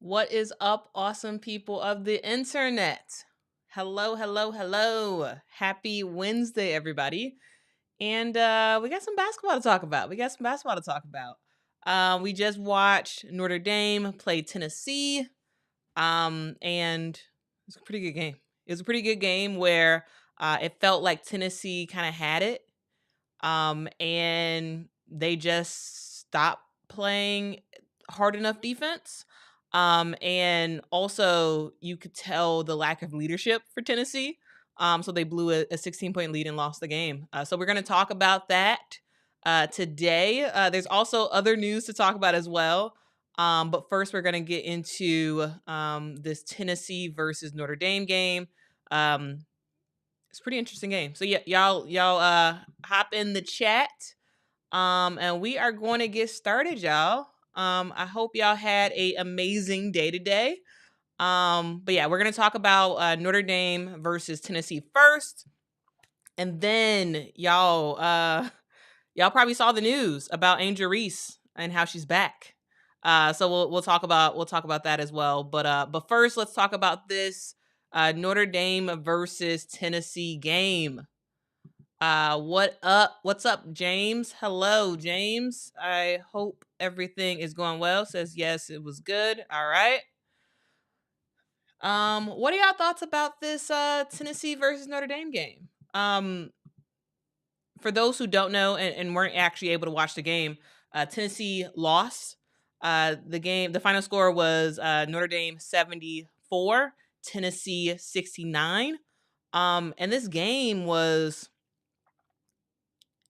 What is up, awesome people of the internet? Hello, hello, hello. Happy Wednesday, everybody. And we got some basketball to talk about. We just watched Notre Dame play Tennessee. And it was a pretty good game. It was a pretty good game where it felt like Tennessee kind of had it. And they just stopped playing hard enough defense. And also you could tell the lack of leadership for Tennessee. So they blew a 16-point lead and lost the game. So we're going to talk about that today. There's also other news to talk about as well. But first, we're going to get into this Tennessee versus Notre Dame game. It's a pretty interesting game. So yeah, y'all hop in the chat. And we are going to get started, y'all. I hope y'all had a amazing day today. But yeah, we're gonna talk about Notre Dame versus Tennessee first, and then y'all probably saw the news about Angel Reese and how she's back. So we'll talk about that as well. But first, let's talk about this Notre Dame versus Tennessee game. What's up, James? Hello, James. I hope everything is going well. Says yes, it was good. All right. What are y'all thoughts about this Tennessee versus Notre Dame game? For those who don't know and weren't actually able to watch the game, Tennessee lost. The final score was Notre Dame 74, Tennessee 69. And this game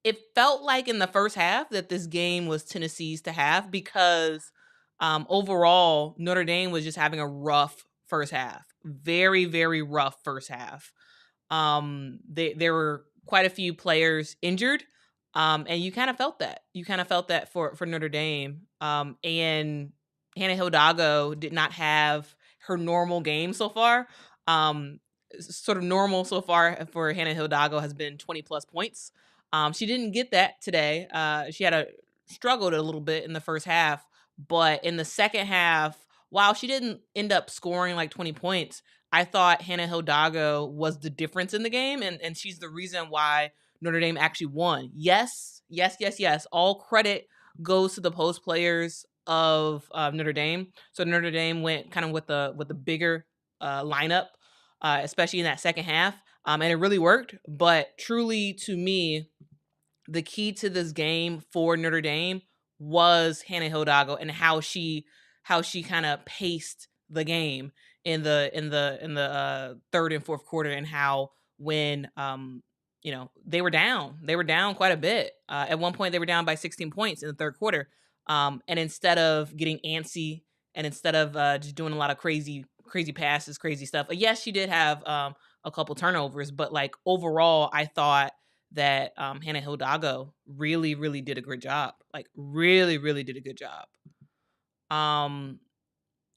it felt like in the first half that this game was Tennessee's to have because overall Notre Dame was just having a rough first half. Very, very rough first half. There were quite a few players injured. And you kind of felt that. You kind of felt that for Notre Dame. And Hannah Hidalgo did not have her normal game so far. Sort of normal so far for Hannah Hidalgo has been 20 plus points. She didn't get that today. She struggled a little bit in the first half, but in the second half, while she didn't end up scoring like 20 points, I thought Hannah Hidalgo was the difference in the game, and she's the reason why Notre Dame actually won. Yes. All credit goes to the post players of Notre Dame. So Notre Dame went kind of with the bigger lineup, especially in that second half, and it really worked. But truly, to me, the key to this game for Notre Dame was Hannah Hidalgo and how she kind of paced the game in the third and fourth quarter, and how when they were down quite a bit. At one point, they were down by 16 points in the third quarter, and instead of getting antsy and instead of just doing a lot of crazy passes, crazy stuff. Yes, she did have a couple turnovers, but like overall, I thought that Hannah Hidalgo really, really did a good job. Like really, really did a good job.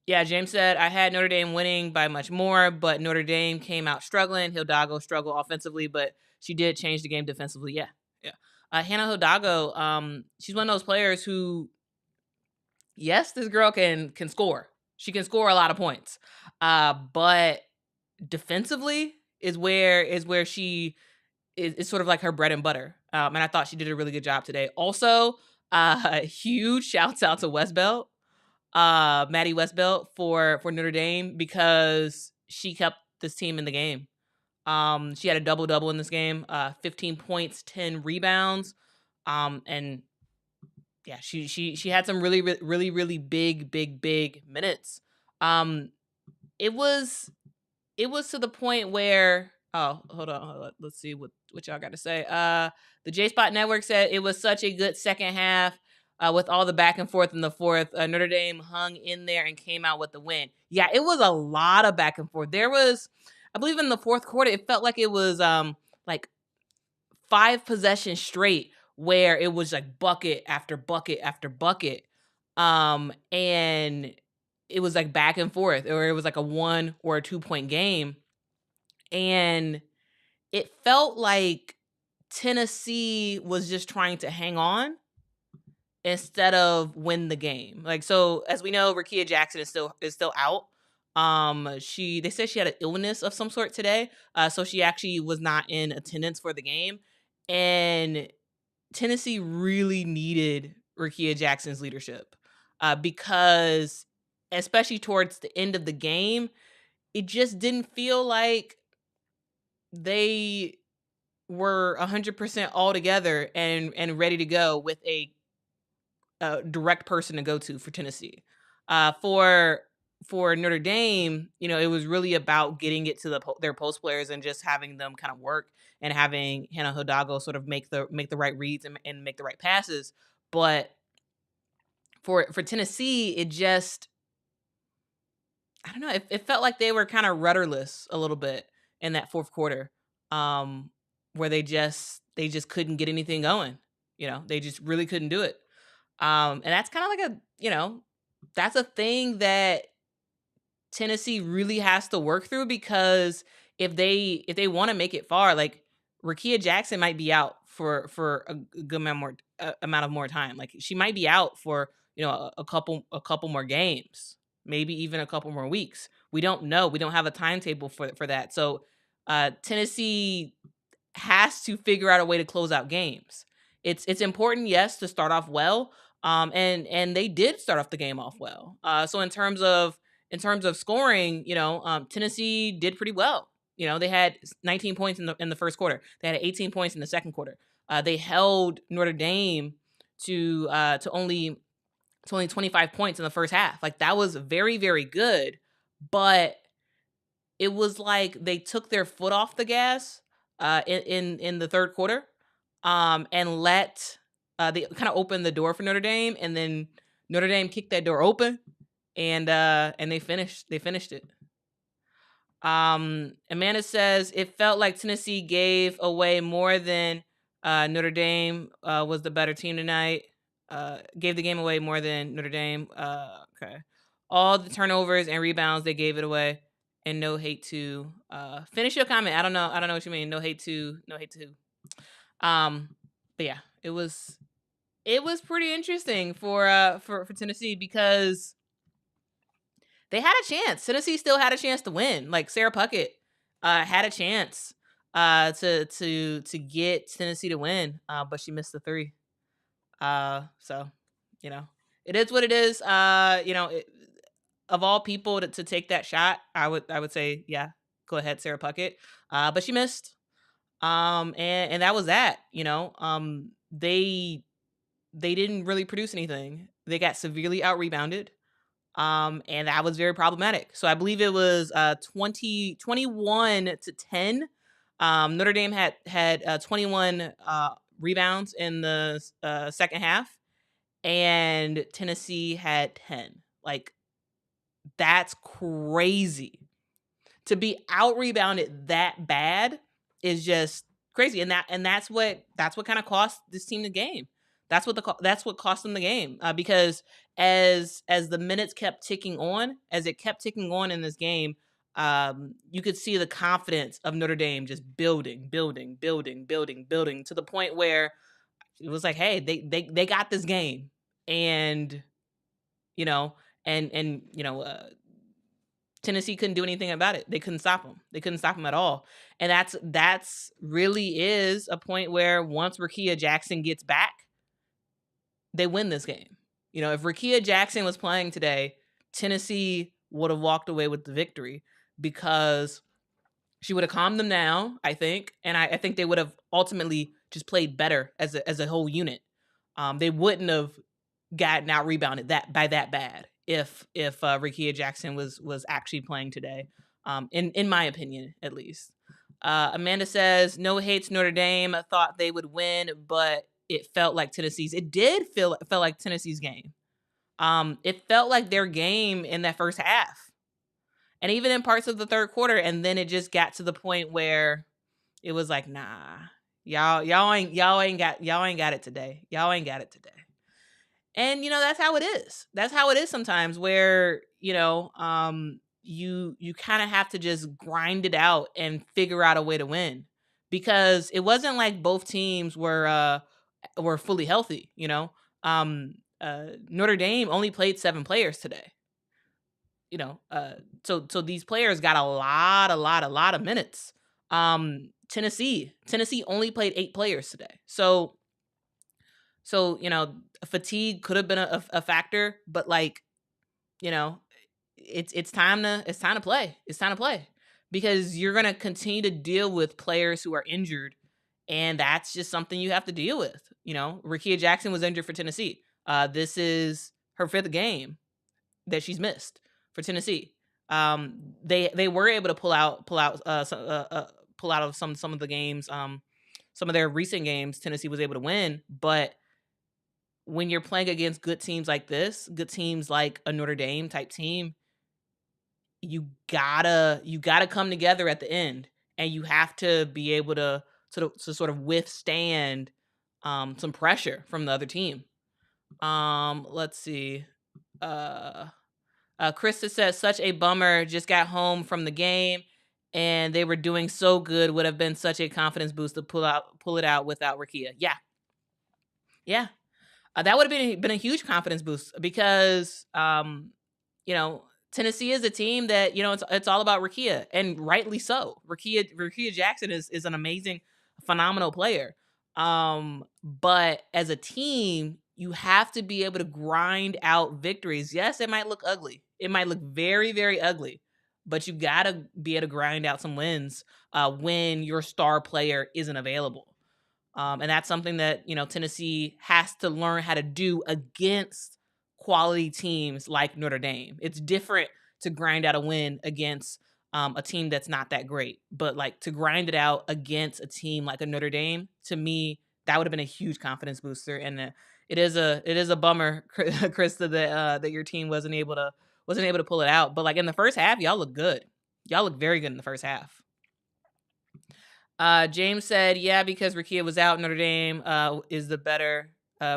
Yeah, James said, I had Notre Dame winning by much more, but Notre Dame came out struggling. Hidalgo struggled offensively, but she did change the game defensively. Yeah. Hannah Hidalgo, she's one of those players who, yes, this girl can score. She can score a lot of points. But defensively is where she is sort of like her bread and butter. And I thought she did a really good job today. Also, huge shouts out to Westbelt, Maddie Westbelt for Notre Dame, because she kept this team in the game. She had a double-double in this game, 15 points, 10 rebounds. And yeah, she had some really, really, really big minutes. It was to the point where, oh, hold on. Let's see what y'all got to say. The J Spot Network said it was such a good second half with all the back and forth in the fourth. Notre Dame hung in there and came out with the win. Yeah, it was a lot of back and forth. There was, I believe in the fourth quarter, it felt like it was like 5 possessions straight where it was like bucket after bucket after bucket. And it was like back and forth, or it was like a 1 or a 2 point game. And it felt like Tennessee was just trying to hang on. instead of win the game. Like, so as we know, Rakia Jackson is still out. They said she had an illness of some sort today. So she actually was not in attendance for the game. And Tennessee really needed Rakia Jackson's leadership. Because especially towards the end of the game, it just didn't feel like they were 100% all together and ready to go with a direct person to go to for Tennessee. For Notre Dame, it was really about getting it to their post players and just having them kind of work and having Hannah Hidalgo sort of make the right reads and make the right passes. But for Tennessee, it just, I don't know, it felt like they were kind of rudderless a little bit in that fourth quarter, where they just couldn't get anything going. They just really couldn't do it. And that's kind of like that's a thing that Tennessee really has to work through, because if they want to make it far, like Rakia Jackson might be out for a good amount of more time. Like, she might be out for a couple more games, maybe even a couple more weeks. We don't know. We don't have a timetable for that. So Tennessee has to figure out a way to close out games. It's important, yes, to start off well. And they did start off the game off well. So in terms of scoring, Tennessee did pretty well. They had 19 points in the first quarter. They had 18 points in the second quarter. They held Notre Dame to only 25 points in the first half. Like, that was very, very good, but it was like they took their foot off the gas in the third quarter, and let they kind of opened the door for Notre Dame, and then Notre Dame kicked that door open, and they finished it. Amanda says it felt like Tennessee gave away more than Notre Dame was the better team tonight. Gave the game away more than Notre Dame. Okay. All the turnovers and rebounds, they gave it away. And no hate to finish your comment. I don't know what you mean. No hate to who. But yeah, it was pretty interesting for Tennessee, because they had a chance. Tennessee still had a chance to win. Like, Sarah Puckett had a chance to get Tennessee to win, but she missed the three. So it is what it is. Of all people to take that shot, I would say, yeah, go ahead, Sarah Puckett. But she missed. And that was that. They didn't really produce anything. They got severely out rebounded. And that was very problematic. So I believe it was 21 to 10. Notre Dame had 21 rebounds in the second half, and Tennessee had 10. Like, that's crazy. To be out rebounded that bad is just crazy, and that's what kind of cost this team the game. That's what cost them the game, because as the minutes kept ticking on, in this game, you could see the confidence of Notre Dame just building to the point where it was like, hey, they got this game, and Tennessee couldn't do anything about it. They couldn't stop them. They couldn't stop them at all. And that's really is a point where once Rakia Jackson gets back, they win this game. If Rakia Jackson was playing today, Tennessee would have walked away with the victory, because she would have calmed them down, I think. And I think they would have ultimately just played better as a whole unit. They wouldn't have gotten out rebounded that bad if Rakia Jackson was actually playing today, in my opinion, at least. Amanda says, no hates Notre Dame. I thought they would win, but it felt like Tennessee's. It felt like Tennessee's game. It felt like their game in that first half, and even in parts of the third quarter. And then it just got to the point where it was like, nah, y'all ain't got it today. Y'all ain't got it today. And that's how it is. That's how it is sometimes, where you kind of have to just grind it out and figure out a way to win, because it wasn't like both teams were fully healthy. Notre Dame only played 7 players today. So these players got a lot of minutes. Tennessee only played 8 players today. So fatigue could have been a factor, but it's time to play. It's time to play because you're gonna continue to deal with players who are injured, and that's just something you have to deal with. Rickea Jackson was injured for Tennessee. This is her 5th game that she's missed for Tennessee. They were able to pull out of some of the games. Some of their recent games, Tennessee was able to win, but when you're playing against good teams like this, good teams like a Notre Dame type team, you gotta come together at the end, and you have to be able to sort of withstand some pressure from the other team. Let's see. Krista says, such a bummer. Just got home from the game, and they were doing so good. Would have been such a confidence boost to pull it out without Rickea. Yeah. That would have been a huge confidence boost because, Tennessee is a team that, it's all about Rickea, and rightly so. Rickea Jackson is an amazing, phenomenal player. But as a team, you have to be able to grind out victories. Yes, it might look ugly. It might look very, very ugly, but you got to be able to grind out some wins when your star player isn't available. And that's something that, Tennessee has to learn how to do against quality teams like Notre Dame. It's different to grind out a win against a team that's not that great, but to grind it out against a team like a Notre Dame, to me, that would have been a huge confidence booster. And it is a bummer, Krista, that your team wasn't able to pull it out. But in the first half, y'all look good. Y'all look very good in the first half. James said, yeah, because Rickea was out, Notre Dame is the better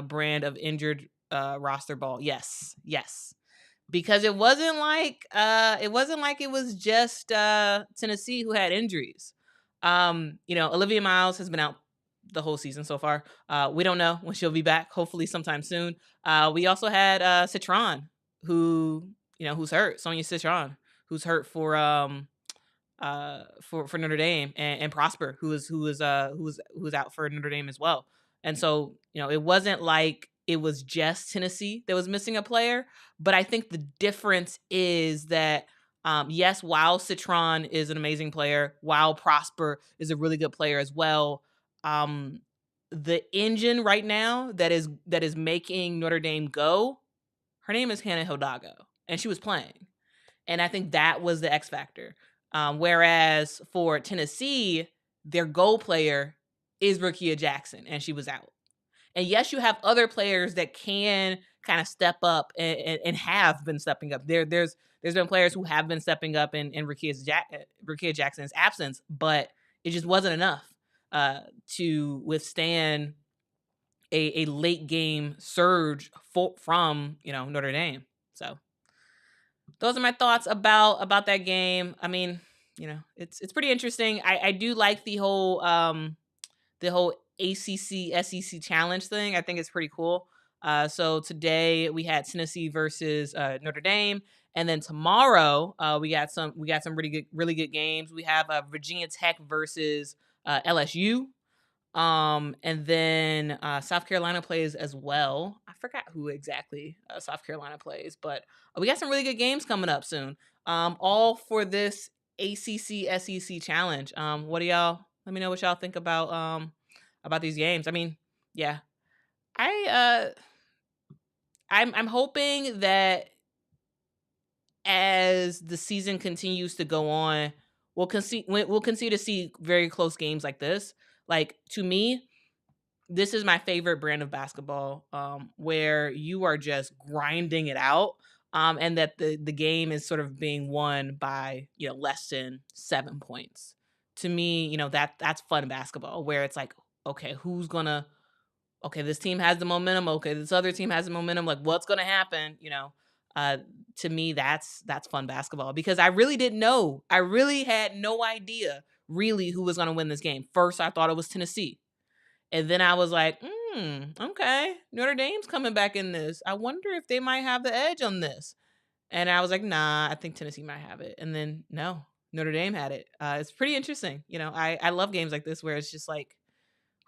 brand of injured roster ball. Yes. Because it wasn't like it was just Tennessee who had injuries. Olivia Miles has been out the whole season so far. We don't know when she'll be back. Hopefully sometime soon. We also had Citron, who's hurt. Sonia Citron, who's hurt for Notre Dame, and Prosper, who was out for Notre Dame as well. And so, it wasn't like it was just Tennessee that was missing a player, but I think the difference is that yes, while Citron is an amazing player, while Prosper is a really good player as well, the engine right now that is making Notre Dame go, her name is Hannah Hidalgo, and she was playing. And I think that was the X factor. Whereas for Tennessee, their goal player is Rickea Jackson, and she was out. And yes, you have other players that can kind of step up and have been stepping up. There's been players who have been stepping up in Rickea Jackson's absence, but it just wasn't enough to withstand a late game surge from Notre Dame. So those are my thoughts about that game. I mean, it's pretty interesting. I do like the whole ACC SEC challenge thing. I think it's pretty cool. So today we had Tennessee versus Notre Dame, and then tomorrow we got some really good games. We have Virginia Tech versus LSU. And then South Carolina plays as well. I forgot who exactly South Carolina plays, but we got some really good games coming up soon. All for this ACC SEC challenge. What do y'all? Let me know what y'all think about these games. I mean, yeah, I'm hoping that as the season continues to go on, we'll continue to see very close games like this. To me, this is my favorite brand of basketball, where you are just grinding it out, and that the game is sort of being won by less than 7 points. To me, that's fun basketball, where it's like, okay, this team has the momentum. Okay, this other team has the momentum. What's gonna happen? To me, that's fun basketball, because I really didn't know. I really had no idea really who was going to win this game. First, I thought it was Tennessee. And then I was like, Okay. Notre Dame's coming back in this. I wonder if they might have the edge on this. And I was like, nah, I think Tennessee might have it. And then no, Notre Dame had it. It's pretty interesting. I love games like this where it's just like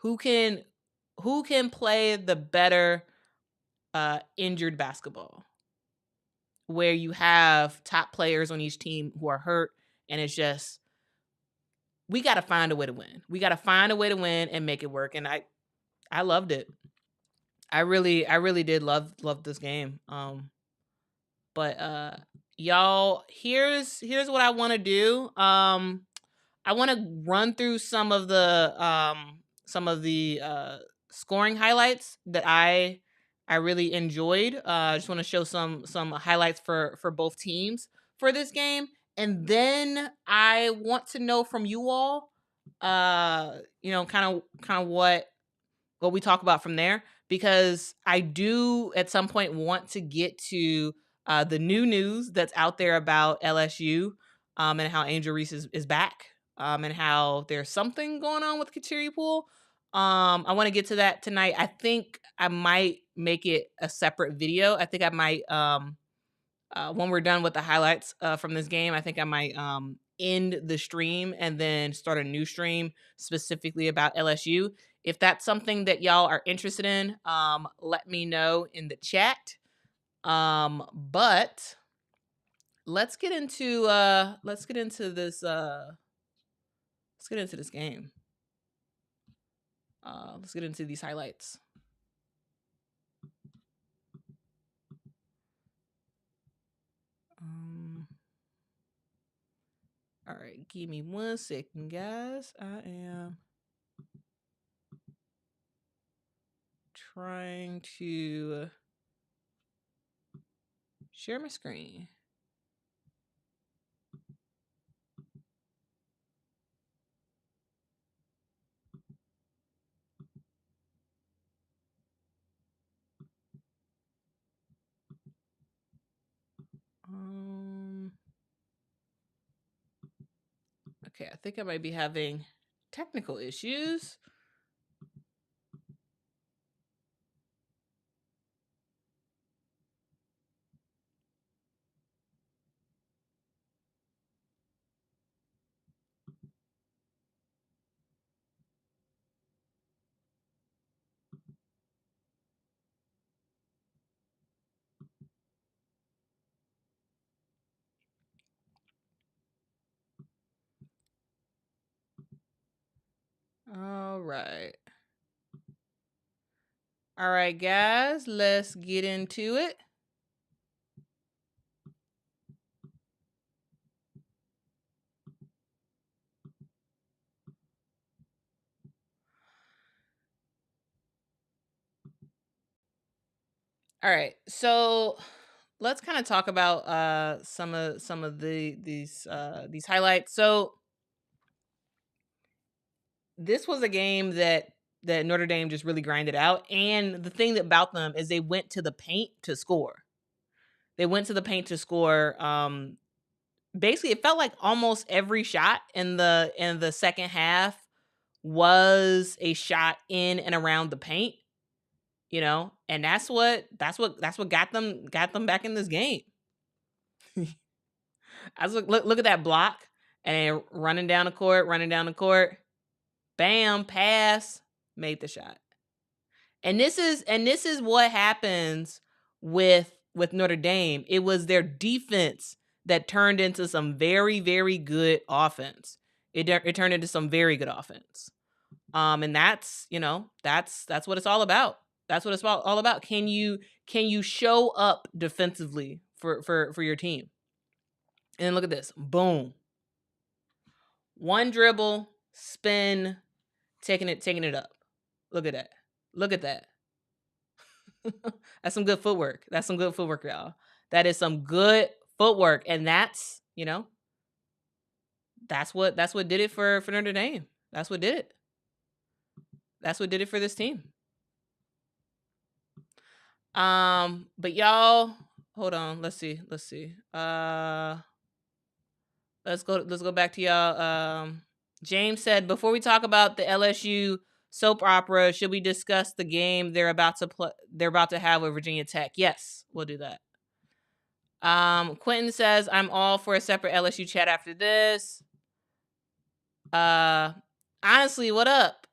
who can play the better injured basketball, where you have top players on each team who are hurt, and it's just we got to find a way to win. We got to find a way to win and make it work. And I loved it. I really did love this game. But y'all, here's what I want to do. I want to run through some of the scoring highlights that I really enjoyed. I just want to show some highlights for both teams for this game, and then I want to know from you all, kind of what we talk about from there, because I do at some point want to get to the new news that's out there about LSU, and how Angel Reese is back, and how there's something going on with Kateri Poole. I want to get to that tonight. I think I might make it a separate video. I think I might, when we're done with the highlights from this game, I think I might end the stream and then start a new stream specifically about LSU. If that's something that y'all are interested in, let me know in the chat. But let's get into this game. Let's get into these highlights. All right, give me 1 second, guys. I am trying to share my screen. Okay, I think I might be having technical issues. All right. All right, guys, let's get into it. All right, so let's kind of talk about some of these highlights. So this was a game that Notre Dame just really grinded out, and the thing about them is they went to the paint to score. Basically, it felt like almost every shot in the second half was a shot in and around the paint. And that's what got them back in this game. Look at that block, and running down the court, bam, pass, made the shot. And this is what happens with Notre Dame. It was their defense that turned into some very, very good offense. It turned into some very good offense. And that's what it's all about. That's what it's all about. Can you show up defensively for your team? And look at this. Boom. One dribble, spin, taking it up. Look at that. Look at that. That's some good footwork. Y'all. That is some good footwork. And that's what did it for Notre Dame. That's what did it. That's what did it for this team. But y'all, hold on. Let's see. Let's go back to y'all. James said, before we talk about the LSU Soap opera. Should we discuss the game they're about to have with Virginia Tech? Yes, we'll do that. Quentin says, I'm all for a separate LSU chat after this. Honestly, what up?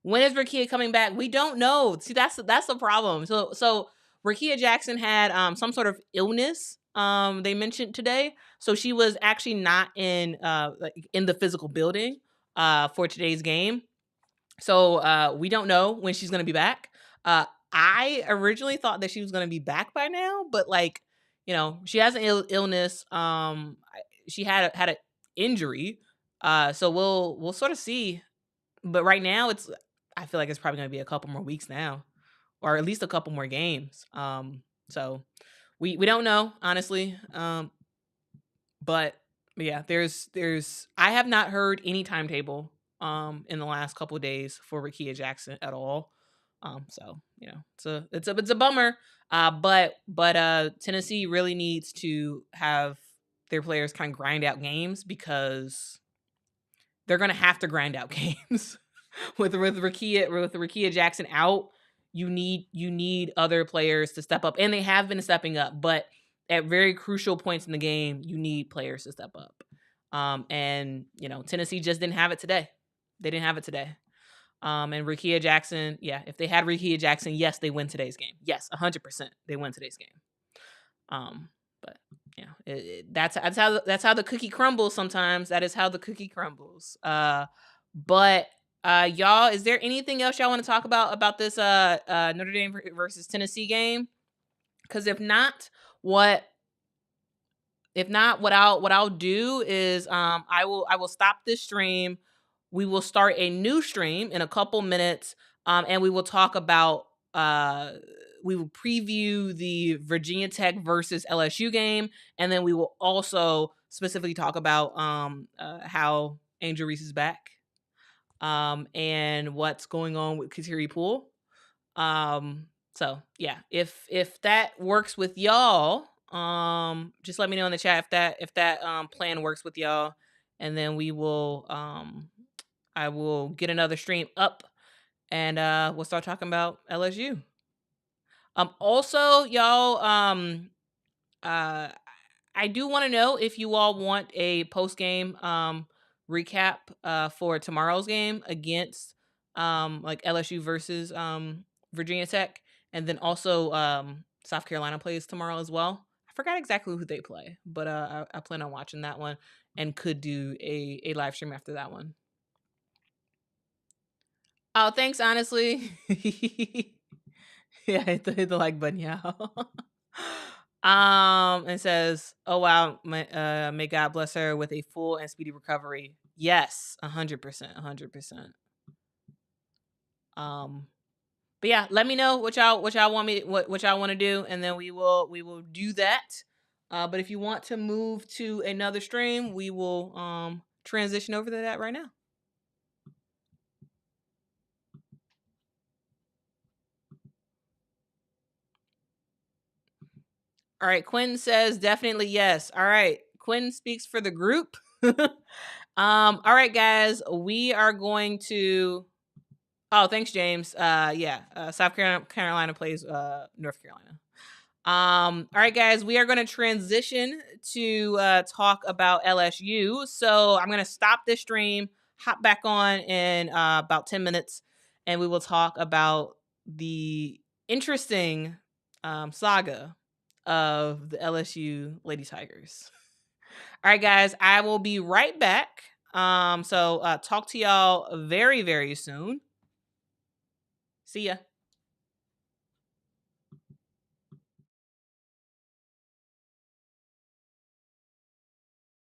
When is Rakia coming back? We don't know. See, that's the problem. So Rakia Jackson had some sort of illness they mentioned today. So she was actually not in the physical building for today's game. So we don't know when she's going to be back. I originally thought that she was going to be back by now, but like, she has an illness. She had an injury. So we'll sort of see. But right now I feel like it's probably going to be a couple more weeks now, or at least a couple more games. So we don't know, honestly. But yeah, there's I have not heard any timetable in the last couple of days for Rakia Jackson at all. So it's a bummer. But Tennessee really needs to have their players kind of grind out games, because they're gonna have to grind out games with Rakia Jackson out. You need other players to step up, and they have been stepping up, but at very crucial points in the game, you need players to step up. And Tennessee just didn't have it today. They didn't have it today. And Rakia Jackson, yeah, if they had Rakia Jackson, yes, they win today's game. Yes, 100%, they win today's game. But that's how the cookie crumbles sometimes. That is how the cookie crumbles. But y'all, is there anything else y'all want to talk about this Notre Dame versus Tennessee game? Because if not, what I'll do is I will stop this stream. We will start a new stream in a couple minutes, and we will talk about we will preview the Virginia Tech versus LSU game, and then we will also specifically talk about how Angel Reese is back, and what's going on with Kateri Poole. So yeah, if that works with y'all, just let me know in the chat if that plan works with y'all, and then we will I will get another stream up, and we'll start talking about LSU. Also, y'all, I do want to know if you all want a post game recap for tomorrow's game against like LSU versus Virginia Tech, and then also South Carolina plays tomorrow as well. I forgot exactly who they play, but I plan on watching that one and could do a live stream after that one. Oh, thanks, honestly. Yeah, hit the like button, yeah. And says, "Oh wow, may God bless her with a full and speedy recovery." Yes, 100%, 100%. But yeah, let me know what y'all want what y'all want to do, and then we will do that. But if you want to move to another stream, we will transition over to that right now. All right, Quinn says definitely yes. All right, Quinn speaks for the group. All right, guys, we are going to. Oh, thanks, James. South Carolina plays North Carolina. All right, guys, we are going to transition to talk about LSU. So I'm going to stop this stream, hop back on in about 10 minutes, and we will talk about the interesting saga of the LSU Lady Tigers. All right, guys, I will be right back. So talk to y'all very, very soon. See ya.